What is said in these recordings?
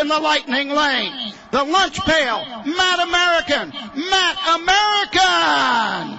in the lightning lane. The lunch pail, Matt American, Matt American!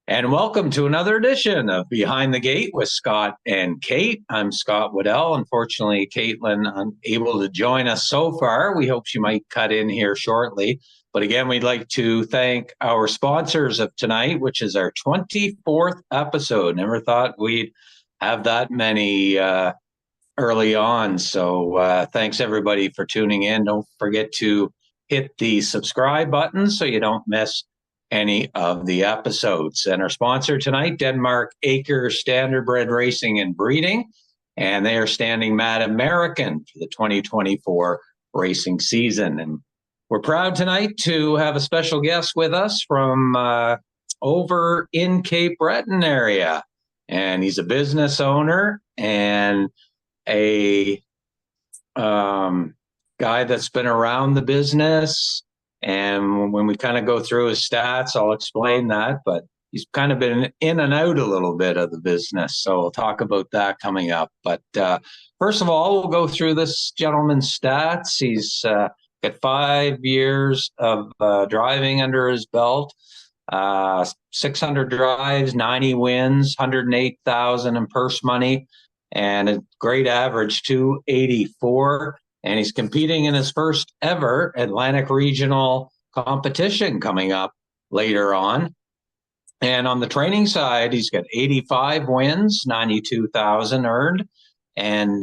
And welcome to another edition of Behind the Gate with Scott and Kate. I'm Scott Waddell. Unfortunately, Caitlin unable to join us so far. We hope she might cut in here shortly. But again, we'd like to thank our sponsors of tonight, which is our 24th episode. Never thought we'd have that many early on. So thanks everybody for tuning in. Don't forget to hit the subscribe button so you don't miss any of the episodes. And our sponsor tonight, Denmark Acre Standardbred Racing and Breeding, and they are standing Matt American for the 2024 racing season. And we're proud tonight to have a special guest with us from over in Cape Breton area. And he's a business owner and a guy that's been around the business. And when we kind of go through his stats, I'll explain that. But he's kind of been in and out a little bit of the business. So we'll talk about that coming up. But first of all, we'll go through this gentleman's stats. He's got 5 years of driving under his belt, 600 drives, 90 wins, 108,000 in purse money, and a great average, 284. And he's competing in his first ever Atlantic Regional competition coming up later on. And on the training side, he's got 85 wins, 92,000 earned. And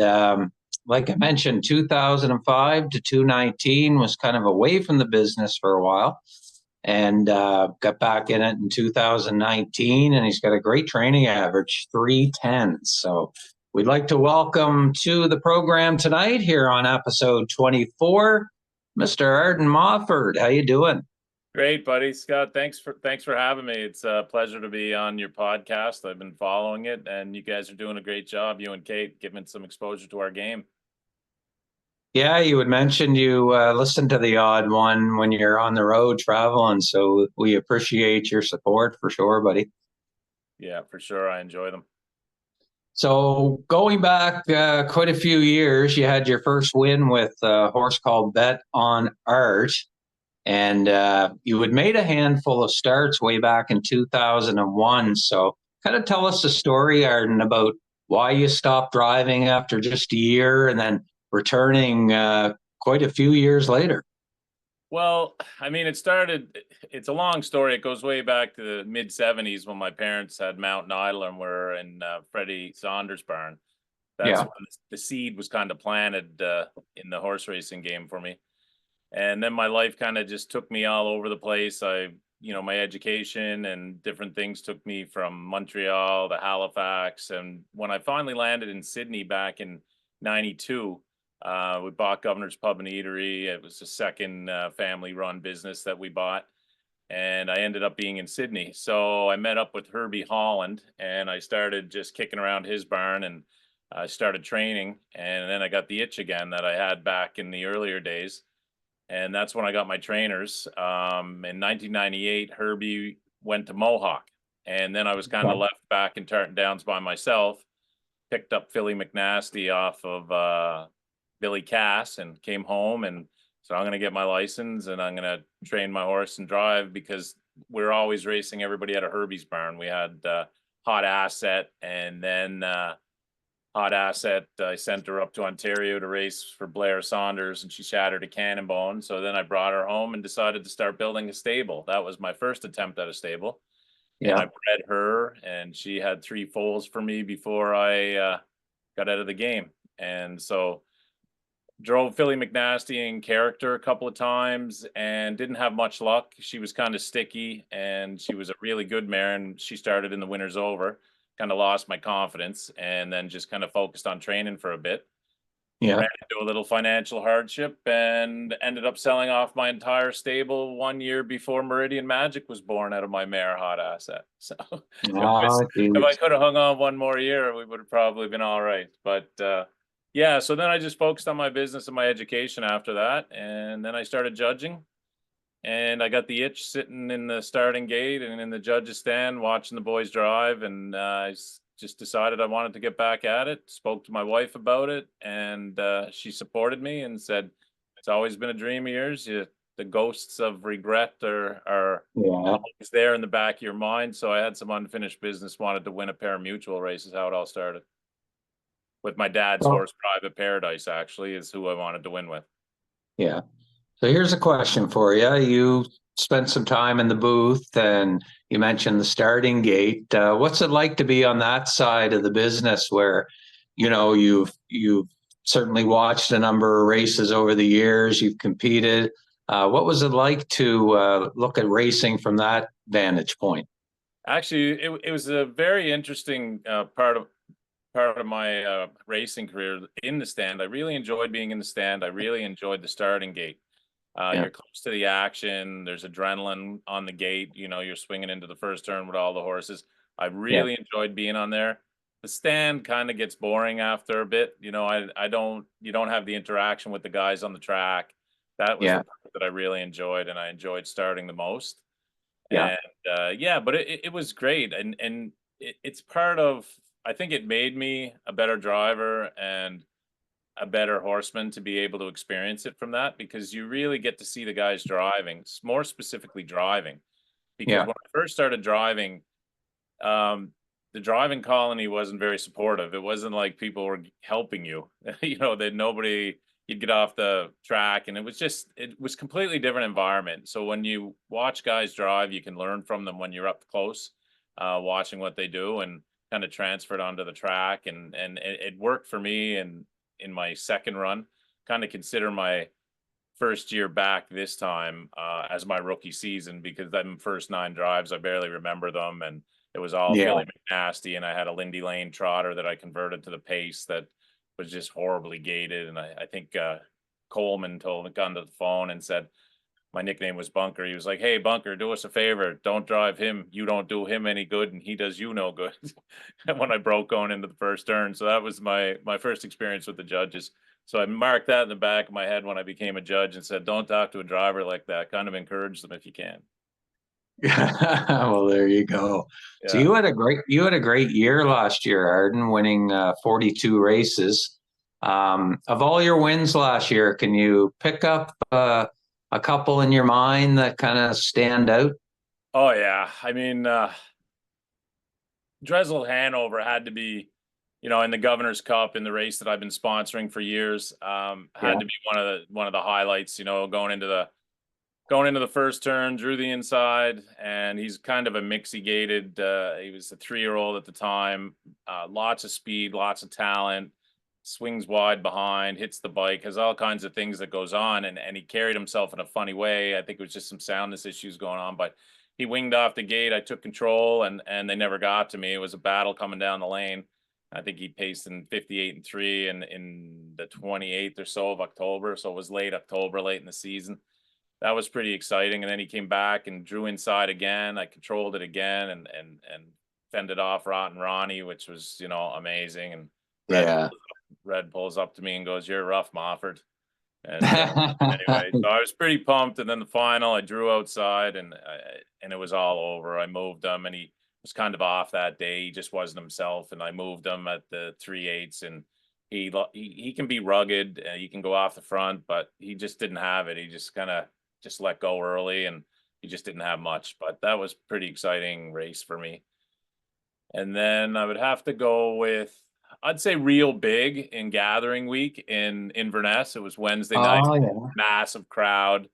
like I mentioned, 2005 to 2019 was kind of away from the business for a while, and got back in it in 2019. And he's got a great training average, 310. So we'd like to welcome to the program tonight here on episode 24, Mr. Ardon Mofford. How you doing? Great, buddy. Scott, thanks for having me. It's a pleasure to be on your podcast. I've been following it, and you guys are doing a great job, you and Kate, giving some exposure to our game. Yeah, you had mentioned you listen to the odd one when you're on the road traveling, so we appreciate your support for sure, buddy. Yeah, for sure. I enjoy them. So going back quite a few years, you had your first win with a horse called Bet on Art, and you had made a handful of starts way back in 2001. So kind of tell us the story, Ardon, about why you stopped driving after just a year and then returning quite a few years later. Well, I mean, it's a long story. It goes way back to the mid 70s when my parents had Mountain Idler and were in Freddie Saunders' barn. That's when the seed was kind of planted in the horse racing game for me. And then my life kind of just took me all over the place. My education and different things took me from Montreal to Halifax. And when I finally landed in Sydney back in 92, we bought Governor's Pub and Eatery. It was the second family-run business that we bought, and I ended up being in Sydney. So I met up with Herbie Holland, and I started just kicking around his barn, and I started training, and then I got the itch again that I had back in the earlier days, and that's when I got my trainers. In 1998, Herbie went to Mohawk, and then I was kind of left back in Tartan Downs by myself, picked up Philly McNasty off of Billy Cass and came home, and so I'm going to get my license and I'm going to train my horse and drive, because we're always racing everybody at a Herbie's barn. We had Hot Asset, and then Hot Asset, I sent her up to Ontario to race for Blair Saunders, and she shattered a cannon bone. So then I brought her home and decided to start building a stable. That was my first attempt at a stable. Yeah. And I bred her, and she had 3 foals for me before I got out of the game. And so drove Philly McNasty in character a couple of times and didn't have much luck. She was kind of sticky, and she was a really good mare, and she started in the Winter's Over. Kind of lost my confidence, and then just kind of focused on training for a bit. Yeah. Ran into a little financial hardship and ended up selling off my entire stable 1 year before Meridian Magic was born out of my mare Hot Asset. So if I could have hung on 1 more year, we would have probably been all right. But yeah, so then I just focused on my business and my education after that. And then I started judging. And I got the itch sitting in the starting gate and in the judges' stand watching the boys drive. And just decided I wanted to get back at it. Spoke to my wife about it, and she supported me and said, "It's always been a dream of yours. The ghosts of regret are always there in the back of your mind." So I had some unfinished business, wanted to win a pair of mutual races. How it all started with my dad's horse, Private Paradise. Actually, is who I wanted to win with. Yeah. So here's a question for you. You spent some time in the booth, and you mentioned the starting gate. What's it like to be on that side of the business where, you've certainly watched a number of races over the years, you've competed. What was it like to look at racing from that vantage point? Actually, it was a very interesting part of my racing career in the stand. I really enjoyed being in the stand. I really enjoyed the starting gate. You're close to the action. There's adrenaline on the gate. You're swinging into the first turn with all the horses. I really enjoyed being on there. The stand kind of gets boring after a bit. You don't have the interaction with the guys on the track. That was the part that I really enjoyed, and I enjoyed starting the most. Yeah. And but it was great. And it's part of, I think it made me a better driver and a better horseman to be able to experience it from that, because you really get to see the guys driving, more specifically driving. Because when I first started driving, the driving colony wasn't very supportive. It wasn't like people were helping you, that nobody, you'd get off the track, and it was completely different environment. So when you watch guys drive, you can learn from them when you're up close, watching what they do, and kind of transfer it onto the track. And it worked for me. And in my second run, kind of consider my first year back this time as my rookie season, because them first 9 drives, I barely remember them. And it was all Philly McNasty, and I had a Lindy Lane trotter that I converted to the pace that was just horribly gated. And I think Coleman got on the phone and said, my nickname was Bunker. He was like, "Hey, Bunker, do us a favor. Don't drive him. You don't do him any good, and he does you no good." When I broke going into the first turn. So that was my first experience with the judges. So I marked that in the back of my head when I became a judge and said, "Don't talk to a driver like that. Kind of encourage them if you can." Well, there you go. Yeah. So you had a great year last year, Ardon, winning 42 races. Of all your wins last year, can you pick up a couple in your mind that kind of stand out? Oh yeah, I mean, Dressel Hanover had to be, in the Governor's Cup, in the race that I've been sponsoring for years, had to be one of the highlights. Going into the first turn, drew the inside, and he's kind of a mixy gated. He was a 3-year-old at the time. Lots of speed, lots of talent. Swings wide behind, hits the bike, has all kinds of things that goes on, and he carried himself in a funny way. I think it was just some soundness issues going on, but he winged off the gate. I took control, and they never got to me. It was a battle coming down the lane. I think he paced in 58-3 in the 28th or so of October, so it was late October, late in the season. That was pretty exciting. And then he came back and drew inside again. I controlled it again and fended off Rotten Ronnie, which was amazing. And Red pulls up to me and goes, "You're rough, Mofford." And anyway, so I was pretty pumped. And then the final, I drew outside, and it was all over. I moved him, and he was kind of off that day. He just wasn't himself, and I moved him at the 3/8. And he can be rugged. He can go off the front, but he just didn't have it. He just kind of let go early, and he just didn't have much. But that was pretty exciting race for me. And then I would have to go with, I'd say, real big in Gathering Week in Inverness. It was Wednesday night, massive crowd.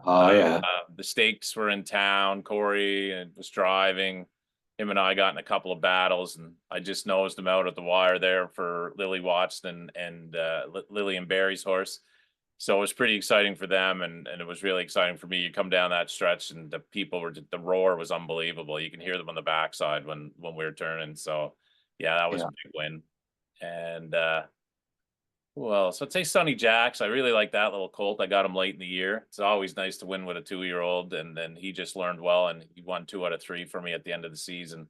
The stakes were in town. Corey was driving. Him and I got in a couple of battles, and I just nosed him out at the wire there for Lily Watson and Lily and Barry's horse. So it was pretty exciting for them, and it was really exciting for me. You come down that stretch, and the people were the roar was unbelievable. You can hear them on the backside when we were turning. So yeah, that was Yeah. a big win. And well, so I'd say Sonny Jacks. I really like that little colt. I got him late in the year. It's always nice to win with a 2-year-old, and then he just learned well, and he won 2 out of 3 for me at the end of the season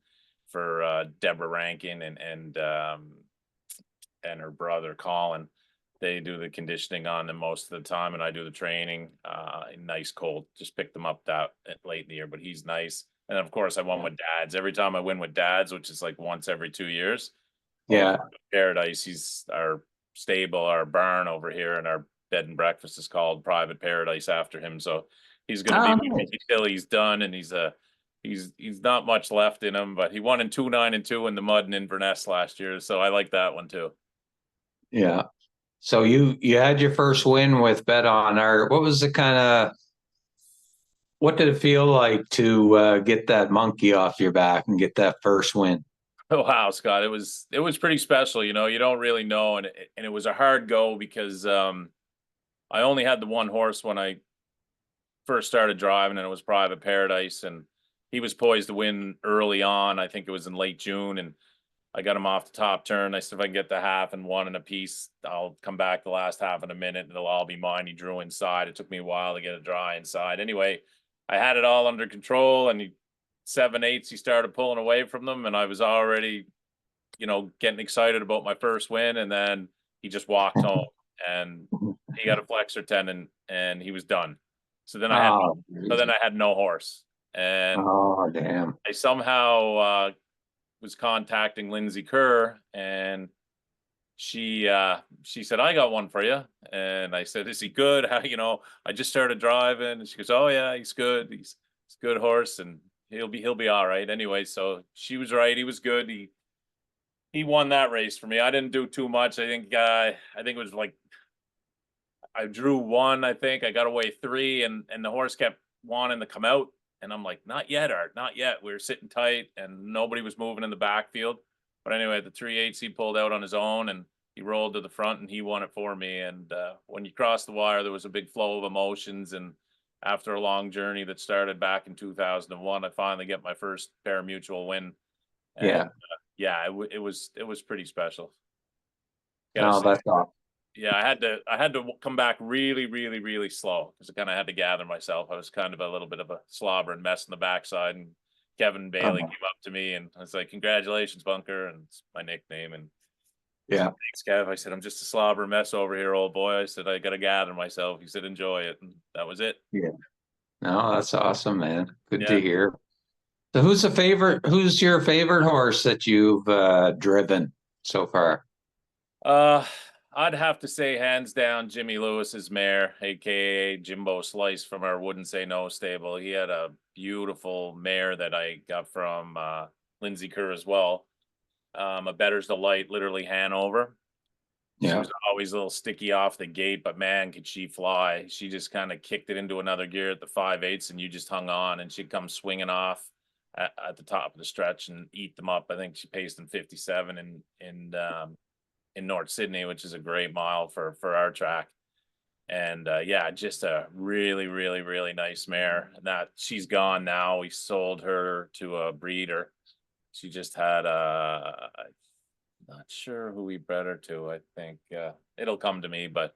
for Deborah Rankin and her brother Colin. They do the conditioning on them most of the time, and I do the training. Nice colt. Just picked them up that late in the year, but he's nice. And of course, I won with Dads. Every time I win with Dads, which is like once every 2 years. Yeah. Paradise. He's our stable, our barn over here, and our bed and breakfast is called Private Paradise after him. So he's going to be nice. until he's done, and he's not much left in him, but he won in 2, 9, and 2 in the mud in Inverness last year. So I like that one too. Yeah. So you had your first win with Bet On. Or what was the kind of, what did it feel like to get that monkey off your back and get that first win? Oh wow, Scott, it was pretty special. You know, you don't really know, and it was a hard go because I only had the one horse when I first started driving, and it was Private Paradise, and he was poised to win early on. I think it was in late June, and I got him off the top turn. I said, if I can get the half and 1 and a piece, I'll come back the last half in a minute, and it'll all be mine. He drew inside. It took me a while to get it dry inside. Anyway, I had it all under control, and 7/8, he started pulling away from them, and I was already, getting excited about my first win, and then he just walked home, and he got a flexor tendon, and he was done. So then I had no horse, and oh damn! I somehow was contacting Lindsay Kerr, and she said, I got one for you. And I said, is he good? How, I just started driving, and she goes, oh yeah, he's good. He's a good horse, and he'll be all right. Anyway, so she was right. He was good. He won that race for me. I didn't do too much. I think it was like I drew 1. I think I got away 3, and the horse kept wanting to come out. And I'm like, not yet, Art, not yet. We were sitting tight, and nobody was moving in the backfield. But anyway, the 3/8, he pulled out on his own, and he rolled to the front, and he won it for me. And when you crossed the wire, there was a big flow of emotions. And after a long journey that started back in 2001, I finally get my first pari-mutuel win. And, it was pretty special. Oh, that's awesome. Yeah, I had to come back really, really, really slow because I kind of had to gather myself. I was kind of a little bit of a slobber and mess in the backside, and Kevin Bailey came up to me and I was like, "Congratulations, Bunker," and it's my nickname. And yeah, thanks, Kev. I said, "I'm just a slobber mess over here, old boy." I said, "I got to gather myself." He said, "Enjoy it," and that was it. Yeah. No, that's awesome, man. Good to hear. So, who's your favorite horse that you've driven so far? I'd have to say hands down Jimmy Lewis's mare, aka Jimbo Slice from our Wouldn't Say No stable. He had a beautiful mare that I got from Lindsay Kerr as well. A Better's Delight, literally Hanover. She was always a little sticky off the gate, but man, could she fly. She just kind of kicked it into another gear at the 5/8, and you just hung on, and she'd come swinging off at the top of the stretch and eat them up. I think she paced in 57 in North Sydney, which is a great mile for our track. And just a really, really, really nice mare. That she's gone now. We sold her to a breeder. She just had not sure who we bred her to. I think it'll come to me, but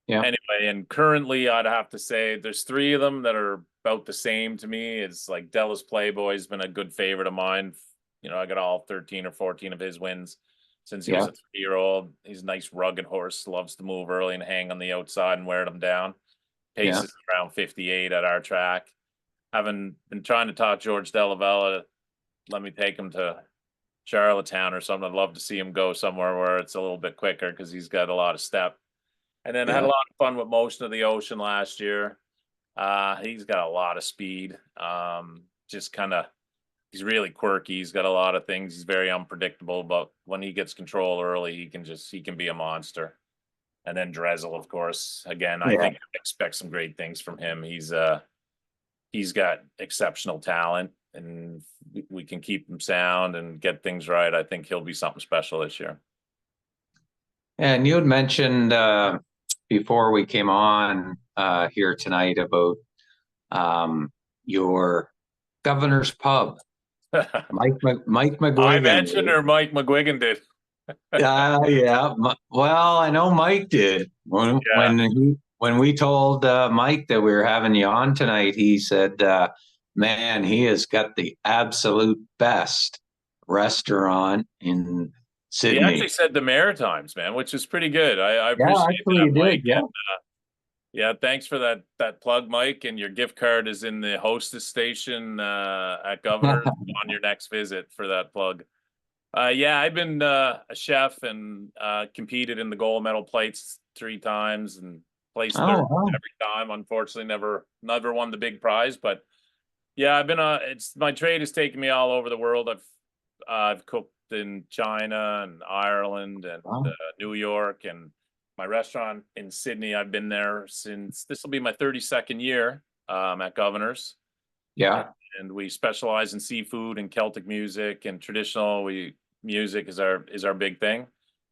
anyway. And currently, I'd have to say there's 3 of them that are about the same to me. It's like Della's Playboy's been a good favorite of mine. I got all 13 or 14 of his wins since he was a 3-year-old. He's a nice rugged horse, loves to move early and hang on the outside and wear them down. Paces around 58 at our track. Haven't been trying to talk George Delavella, let me take him to Charlottetown or something. I'd love to see him go somewhere where it's a little bit quicker because he's got a lot of step. And then I had a lot of fun with Motion of the Ocean last year. He's got a lot of speed. Just kind of, he's really quirky. He's got a lot of things. He's very unpredictable, but when he gets control early, he can be a monster. And then Dressel, of course, again, I think I expect some great things from him. He's got exceptional talent, and we can keep him sound and get things right. I think he'll be something special this year. And you had mentioned, before we came on here tonight about your Governor's Pub. Mike I McGuigan. mentioned, or Mike McGuigan did. Yeah. Well, I know Mike did. When we told Mike that we were having you on tonight, he said, man, he has got the absolute best restaurant in Sydney. He actually said the Maritimes, man, which is pretty good. I Yeah, appreciate actually that, he did, Mike. yeah. And, yeah, thanks for that plug, Mike. And your gift card is in the hostess station at Governor's on your next visit for that plug. Yeah, I've been a chef and competed in the gold medal plates 3 times and placed third every time. Unfortunately, never won the big prize. But yeah, I've been it's my trade has taken me all over the world. I've cooked in China and Ireland and New York, and my restaurant in Sydney. I've been there since this will be my 32nd year at Governor's. Yeah. And we specialize in seafood and Celtic music and traditional music is our big thing.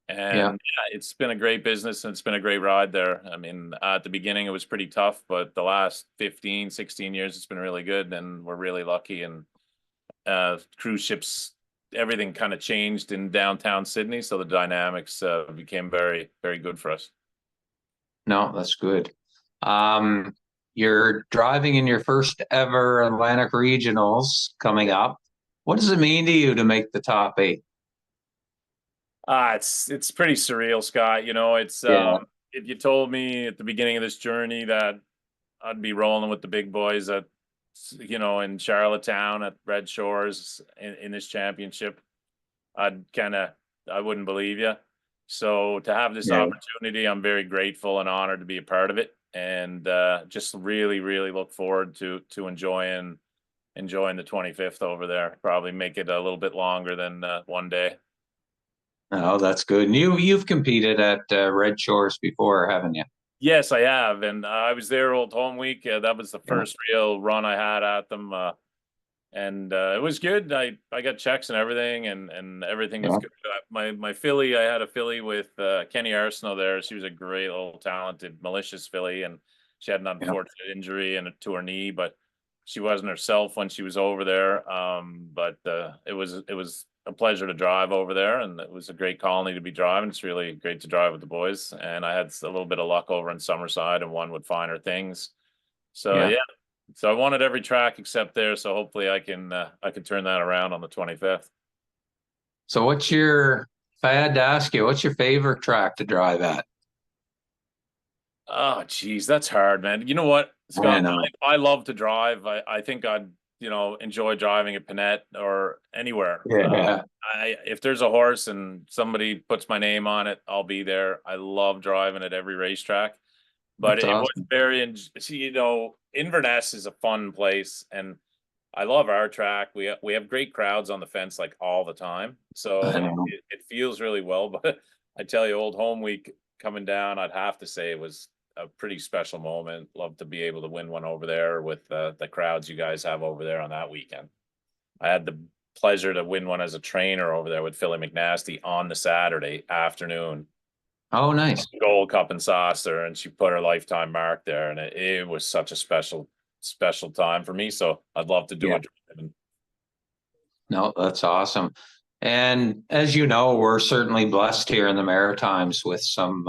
And yeah, it's been a great business and it's been a great ride there. I mean, at the beginning it was pretty tough, but the last 15, 16 years it's been really good, and we're really lucky. And cruise ships, everything kind of changed in downtown Sydney, so the dynamics became very, very good for us. No, that's good. You're driving in your first ever Atlantic Regionals coming up. What does it mean to you to make the top 8? It's pretty surreal, Scott. You know, it's if you told me at the beginning of this journey that I'd be rolling with the big boys at, you know, in Charlottetown at Red Shores in this championship, I wouldn't believe you. So to have this opportunity, I'm very grateful and honored to be a part of it, and just really, really look forward to enjoying the 25th over there. Probably make it a little bit longer than one day. Oh, that's good. And you've competed at Red Shores before, haven't you? Yes, I have, and I was there Old Home Week. That was the first real run I had at them, and it was good. I got checks and everything, and everything was good. My filly, I had a filly with Kenny Arsenault there. She was a great little talented, malicious filly, and she had an unfortunate injury to her knee, but she wasn't herself when she was over there. But it was a pleasure to drive over there, and it was a great colony to be driving. It's really great to drive with the boys, and I had a little bit of luck over in Summerside and won with finer things. So so I won at every track except there. So hopefully I can turn that around on the 25th. So if I had to ask you, what's your favorite track to drive at? Oh, geez, that's hard, man. You know what, Scott? I love to drive. I think I'd enjoy driving at Panette or anywhere. Yeah. If there's a horse and somebody puts my name on it, I'll be there. I love driving at every racetrack. But was very, Inverness is a fun place, and I love our track. We have great crowds on the fence like all the time, so it feels really well. But I tell you, Old Home Week coming down, I'd have to say it was a pretty special moment. Love to be able to win one over there with the crowds you guys have over there on that weekend. I had the pleasure to win one as a trainer over there with Philly McNasty on the Saturday afternoon. Oh, nice. Gold Cup and Saucer, and she put her lifetime mark there, and it was such a special time for me. So I'd love to do it. No, that's awesome. And as you know, we're certainly blessed here in the Maritimes with some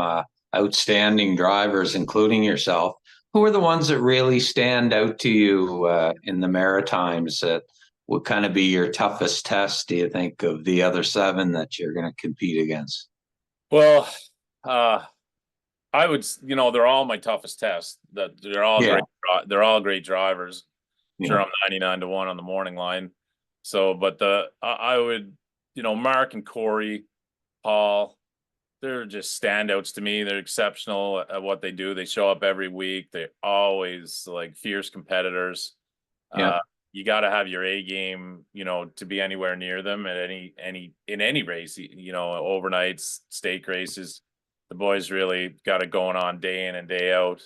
outstanding drivers, including yourself. Who are the ones that really stand out to you in the Maritimes that would kind of be your toughest test, do you think, of the other 7 that you're going to compete against? Well, I would, they're all my toughest tests. That they're all great drivers. Sure, I'm 99 to 1 on the morning line. So, but I would, Mark and Corey, Paul, they're just standouts to me. They're exceptional at what they do. They show up every week. They're always like fierce competitors. You got to have your A game, to be anywhere near them at in any race, overnights, stake races. The boys really got it going on day in and day out,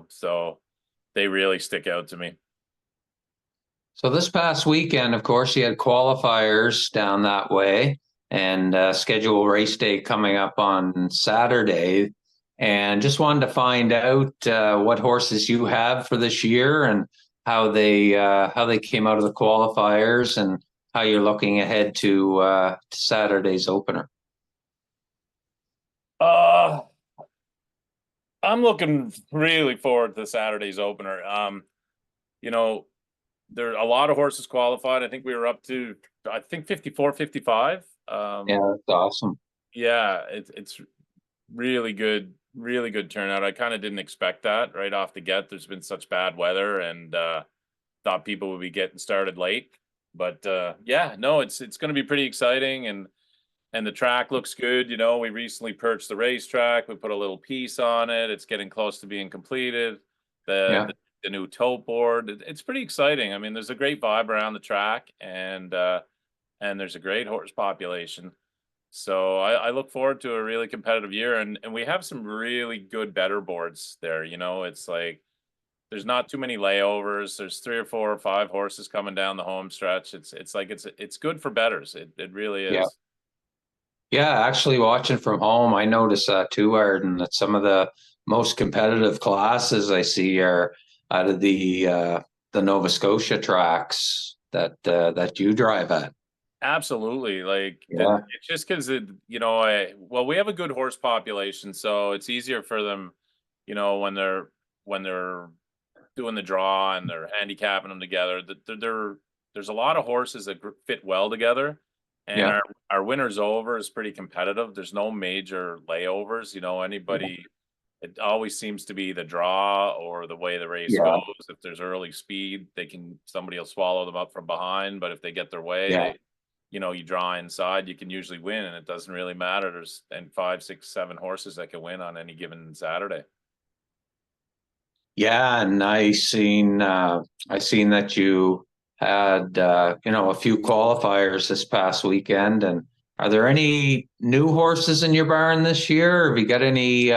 so they really stick out to me. So this past weekend, of course, you had qualifiers down that way, and scheduled race day coming up on Saturday. and just wanted to find out what horses you have for this year and how they came out of the qualifiers and how you're looking ahead to Saturday's opener. Uh, I'm looking really forward to Saturday's opener. You know, there are a lot of horses qualified. I think we were up to, I think 54, 55. Yeah, that's awesome. Yeah, it's really good turnout. I kind of didn't expect that right off the get. There's been such bad weather, and thought people would be getting started late. But yeah, no, it's going to be pretty exciting, and the track looks good. You know, we recently purchased the racetrack. We put a little piece on it. It's getting close to being completed. Yeah. The new tote board. It's pretty exciting. I mean, there's a great vibe around the track, and there's a great horse population. So I look forward to a really competitive year, and we have some really good better boards there. You know, it's like there's not too many layovers. There's 3 or 4 or 5 horses coming down the home stretch. It's good for betters. It really Yeah. is. Yeah, actually watching from home, I notice that too, Arden, that some of the most competitive classes I see are out of the Nova Scotia tracks that you drive at. Absolutely. Yeah. It's just because we have a good horse population, so it's easier for them, when they're doing the draw and they're handicapping them together. There's a lot of horses that fit well together, and Yeah. our winners over is pretty competitive. There's no major layovers. Anybody. It always seems to be the draw or the way the race Yeah. goes. If there's early speed, somebody will swallow them up from behind. But if they get their way, Yeah. you draw inside, you can usually win, and it doesn't really matter. There's 5, 6, 7 horses that can win on any given Saturday. Yeah, and I seen that you had a few qualifiers this past weekend. And are there any new horses in your barn this year? Or have you got any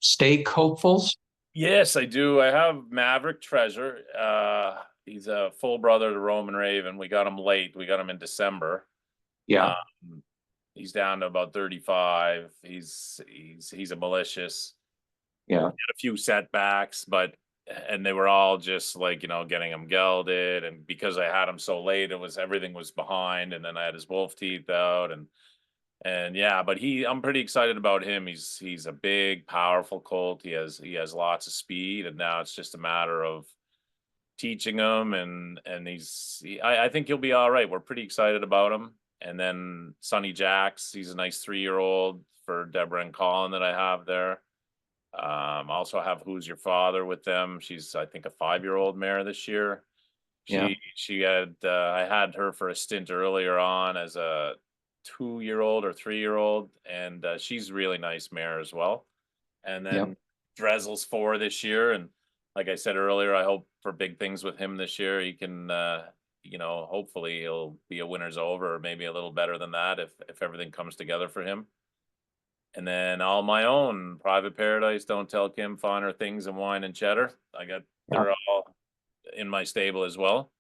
stake hopefuls? Yes, I do. I have Maverick Treasure. He's a full brother to Roman Raven. We got him late. We got him in December. Yeah. He's down to about 35. He's a malicious. Yeah. Had a few setbacks, and they were all just like, getting him gelded. And because I had him so late, everything was behind. And then I had his wolf teeth out, and yeah, but I'm pretty excited about him. He's a big, powerful colt. He has lots of speed, and now it's just a matter of teaching him, and I think he'll be all right. We're pretty excited about him. And then Sonny Jacks, he's a nice 3-year-old for Deborah and Colin that I have there. Also have Who's Your Father with them. She's, I think, a 5-year-old mare this year. Yeah. She had I had her for a stint earlier on as a 2-year-old or 3-year-old, and she's a really nice mare as well. And then Yep. Dressel's 4 this year, and like I said earlier, I hope for big things with him this year. He can, hopefully he'll be a winner's over, or maybe a little better than that if everything comes together for him. And then all my own Private Paradise, Don't Tell Kim, Finer Things, and Wine and Cheddar. They're all in my stable as well.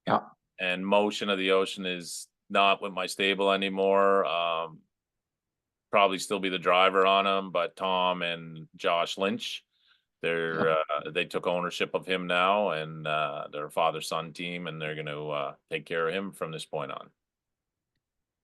Yeah. And Motion of the Ocean is not with my stable anymore. Probably still be the driver on him, but Tom and Josh Lynch, they took ownership of him now, and they're a father-son team, and they're going to take care of him from this point on.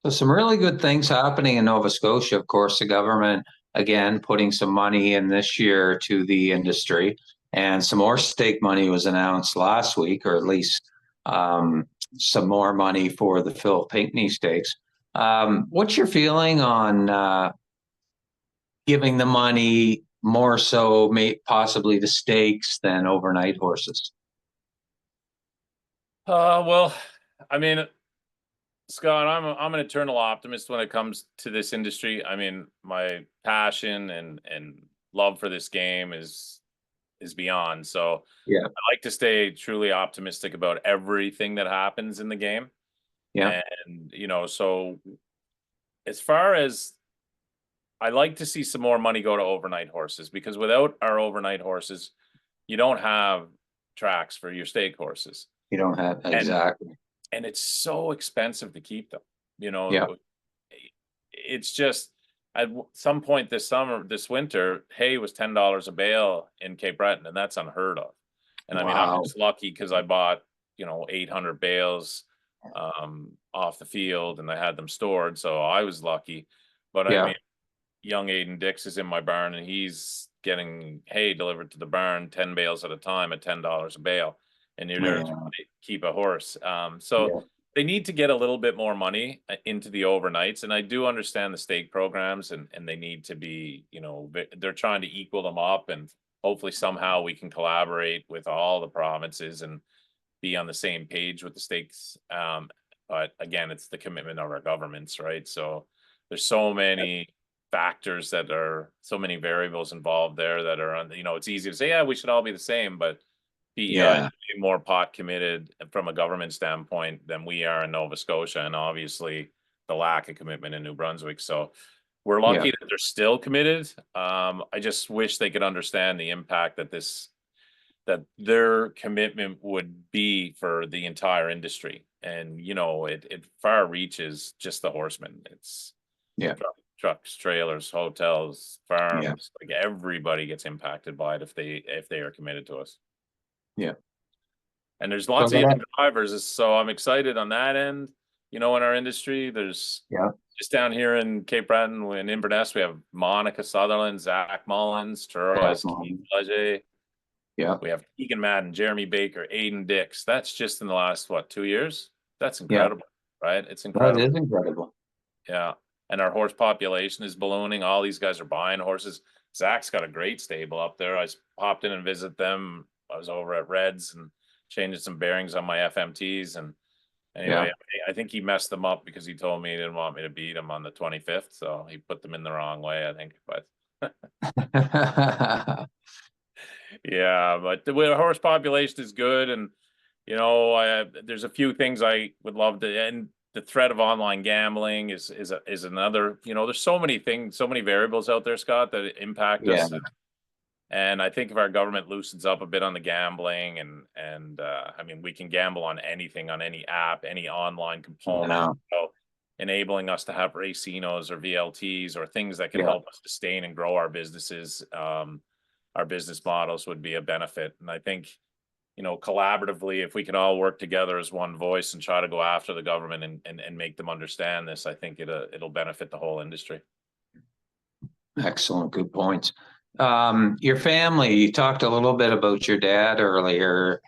So some really good things happening in Nova Scotia. Of course, the government, again, putting some money in this year to the industry, and some more stake money was announced last week, or at least some more money for the Phil Pinckney Stakes. What's your feeling on giving the money more so possibly to stakes than overnight horses? Well, I mean, Scott, I'm an eternal optimist when it comes to this industry. I mean, my passion and love for this game is beyond. So Yeah. I like to stay truly optimistic about everything that happens in the game. Yeah. And so as far as I like to see some more money go to overnight horses, because without our overnight horses, you don't have tracks for your stake horses. You don't have, exactly. And it's so expensive to keep them. Yeah. It's just, at some point this winter, hay was $10 a bale in Cape Breton, and that's unheard of. And I mean, I'm Wow. just lucky because I bought, 800 bales off the field, and I had them stored, so I was lucky. But I Yeah. mean, young Aiden Dix is in my barn, and he's getting hay delivered to the barn 10 bales at a time at $10 a bale, and you're there Yeah. to keep a horse. So Yeah. they need to get a little bit more money into the overnights, and I do understand the stake programs, and they need to be, they're trying to equal them up, and hopefully somehow we can collaborate with all the provinces and be on the same page with the stakes. But again, it's the commitment of our governments, right? So there's so many factors that are, so many variables involved there that are on, it's easy to say, yeah, we should all be the same, but PEI is Yeah. way more pot committed from a government standpoint than we are in Nova Scotia, and obviously the lack of commitment in New Brunswick. So we're lucky Yeah. that they're still committed. I just wish they could understand the impact that their commitment would be for the entire industry. And it far reaches just the horsemen. It's Yeah. trucks, trailers, hotels, farms, Yeah. like everybody gets impacted by it if they are committed to us. Yeah. And there's So lots of that, young drivers, so I'm excited on that end. In our industry, there's yeah. just down here in Cape Breton, in Inverness, we have Monica Sutherland, Zach Mullins, Turas, Keith Leger. Yeah. We have Keegan Madden, Jeremy Baker, Aiden Dix. That's just in the last, 2 years? That's Yeah. incredible, right? It's That incredible. is incredible. Yeah. And our horse population is ballooning. All these guys are buying horses. Zach's got a great stable up there. I popped in and visit them. I was over at Reds and changing some bearings on my FMTs. And anyway, I think he messed them up because he told me he didn't want me to beat him on the 25th. So he put them in the wrong way, I think. But yeah, but the horse population is good. And, there's a few things I would love to, and the threat of online gambling is another, there's so many things, so many variables out there, Scott, that impact Yeah. us. And I think if our government loosens up a bit on the gambling, and I mean, we can gamble on anything, on any app, any online component. Yeah. So enabling us to have racinos or VLTs or things that can Yeah. help us sustain and grow our businesses, our business models would be a benefit. And I think, collaboratively, if we can all work together as one voice and try to go after the government and make them understand this, I think it'll benefit the whole industry. Excellent. Good points. Your family, you talked a little bit about your dad earlier.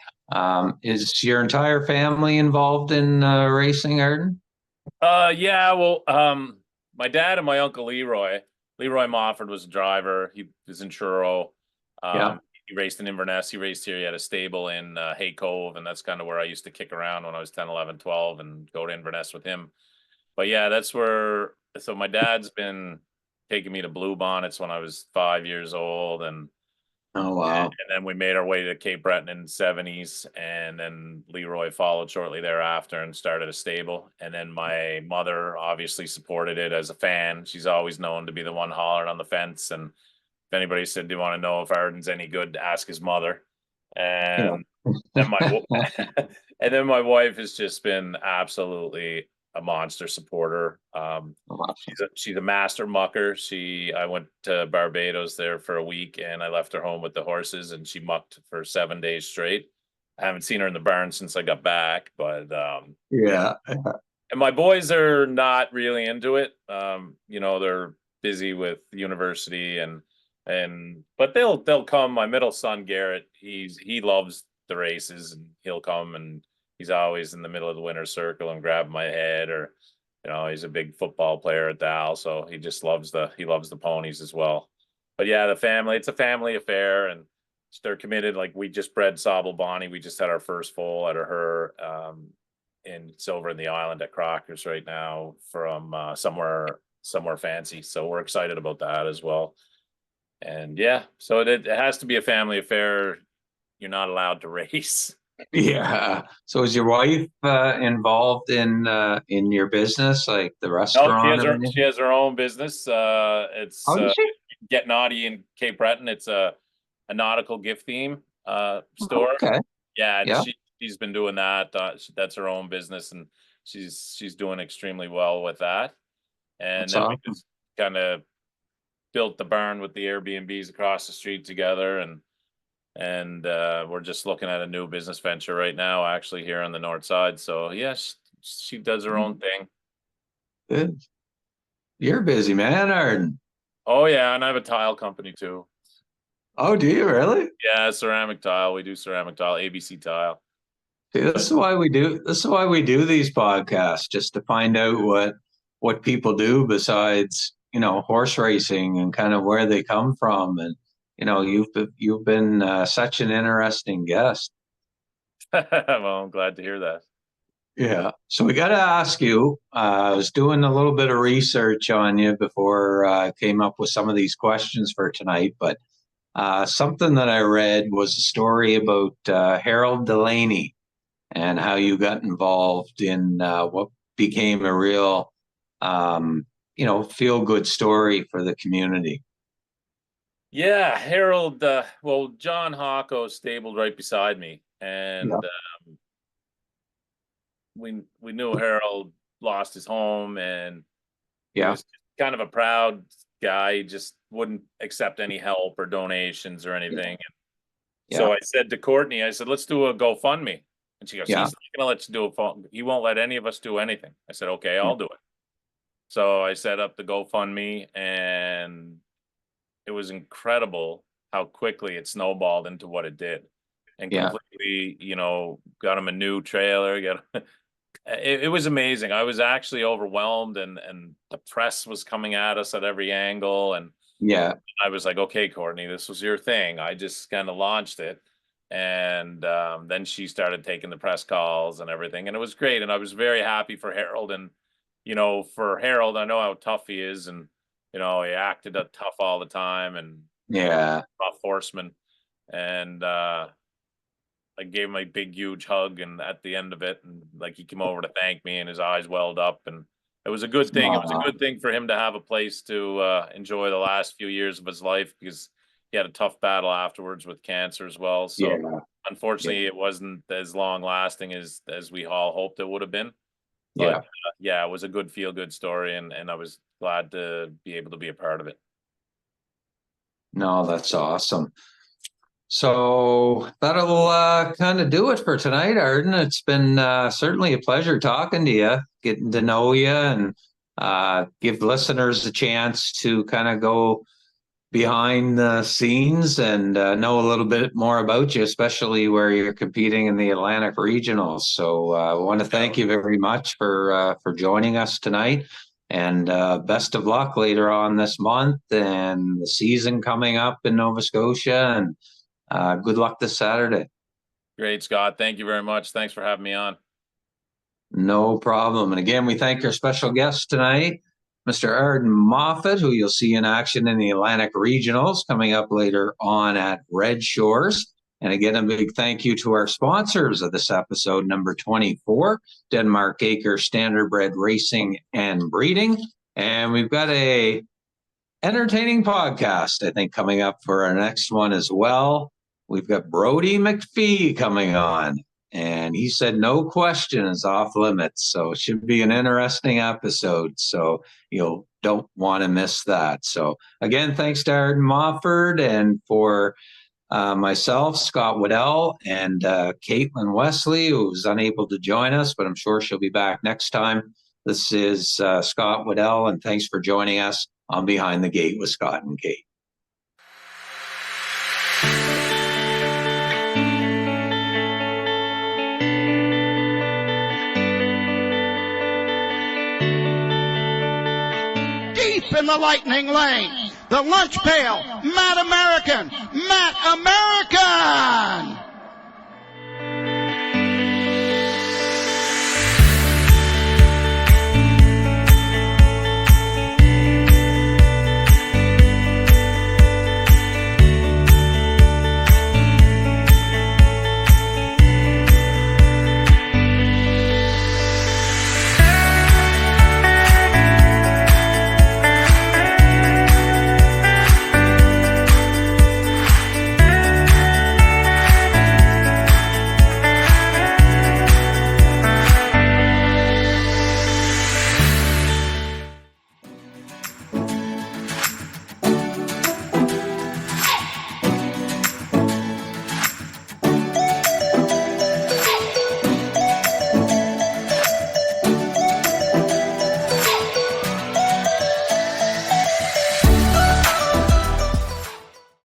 Is your entire family involved in racing, Ardon? Yeah, well, my dad and my uncle Leroy Mofford was a driver. He was in Truro. Yeah. He raced in Inverness. He raced here. He had a stable in Hay Cove, and that's kind of where I used to kick around when I was 10, 11, 12 and go to Inverness with him. But yeah, that's where, so my dad's been taking me to Blue Bonnets when I was 5 years old, and Oh, wow. and then we made our way to Cape Breton in the 70s, and then Leroy followed shortly thereafter and started a stable. And then my mother obviously supported it as a fan. She's always known to be the one hollering on the fence, and if anybody said, "Do you want to know if Ardon's any good?" ask his mother. And then and then my wife has just been absolutely a monster supporter. She's a master mucker. I went to Barbados there for a week, and I left her home with the horses, and she mucked for 7 days straight. I haven't seen her in the barn since I got back, but Yeah. and my boys are not really into it. They're busy with university, but they'll come. My middle son Garrett, he loves the races, and he'll come, and he's always in the middle of the winner's circle and grab my head, or he's a big football player at Dal, so he just loves the ponies as well. But yeah, it's a family affair, and they're committed. Like, we just bred Sobble Bonnie. We just had our first foal out of her, and it's over in the island at Crockers right now from somewhere fancy. So we're excited about that as well. And yeah, so it has to be a family affair. You're not allowed to race. Yeah. So is your wife involved in your business, like the No, restaurant? she has her own business. It's Oh, does she? Get Naughty in Cape Breton. It's a nautical gift theme store. Okay. Yeah, and Yeah. she's been doing that. That's her own business, and she's doing extremely well with that. And That's then awesome. we just kind of built the barn with the Airbnbs across the street together, and we're just looking at a new business venture right now, actually here on the north side. So yes, she does her own thing. Good. You're busy, man, Ardon. Oh yeah, and I have a tile company too. Oh, do you really? Yeah, ceramic tile. We do ceramic tile, ABC tile. See, this is why we do these podcasts, just to find out what people do besides, horse racing and kind of where they come from. And you've been such an interesting guest. Well, I'm glad to hear that. Yeah. So we got to ask you. I was doing a little bit of research on you before I came up with some of these questions for tonight, but something that I read was a story about Harold Delaney and how you got involved in what became a real, feel-good story for the community. Yeah, Harold. Well, John Hocko stabled right beside me, and we knew Harold lost his home, and he was kind of a proud guy. He just wouldn't accept any help or donations or anything. So I said to Courtney, I said, let's do a GoFundMe. And she goes, he's not going to let you do a phone. He won't let any of us do anything. I said, okay, I'll do it. So I set up the GoFundMe, and it was incredible how quickly it snowballed into what it did. And completely, got him a new trailer. It was amazing. I was actually overwhelmed, and the press was coming at us at every angle. And I was like, okay, Courtney, this was your thing. I just kind of launched it. And then she started taking the press calls and everything. And it was great. And I was very happy for Harold. And, for Harold, I know how tough he is. And, he acted tough all the time, and rough horseman. And I gave him a big, huge hug, and at the end of it, and like, he came over to thank me, and his eyes welled up, and it was a good thing. It was a good thing for him to have a place to enjoy the last few years of his life, because he had a tough battle afterwards with cancer as well. So unfortunately, it wasn't as long lasting as we all hoped it would have been. But it was a good feel-good story, and I was glad to be able to be a part of it. No, that's awesome. So that'll kind of do it for tonight, Ardon. It's been certainly a pleasure talking to you, getting to know you, and give listeners a chance to kind of go behind the scenes and know a little bit more about you, especially where you're competing in the Atlantic Regionals. So I want to thank you very much for joining us tonight, and best of luck later on this month and the season coming up in Nova Scotia, and good luck this Saturday. Great, Scott. Thank you very much. Thanks for having me on. No problem. And again, we thank our special guest tonight, Mr. Ardon Mofford, who you'll see in action in the Atlantic Regionals coming up later on at Red Shores. And again, a big thank you to our sponsors of this episode, number 24, Denmark Acre Standardbred Racing and Breeding. And we've got a entertaining podcast, I think, coming up for our next one as well. We've got Brody McPhee coming on, and he said no question is off limits. So it should be an interesting episode. So you don't want to miss that. So again, thanks to Ardon Mofford, and for myself, Scott Waddell, and Caitlin Wesley, who was unable to join us, but I'm sure she'll be back next time. This is Scott Waddell, and thanks for joining us on Behind the Gate with Scott and Kate. Deep in the lightning lane, the lunch pail, Matt American,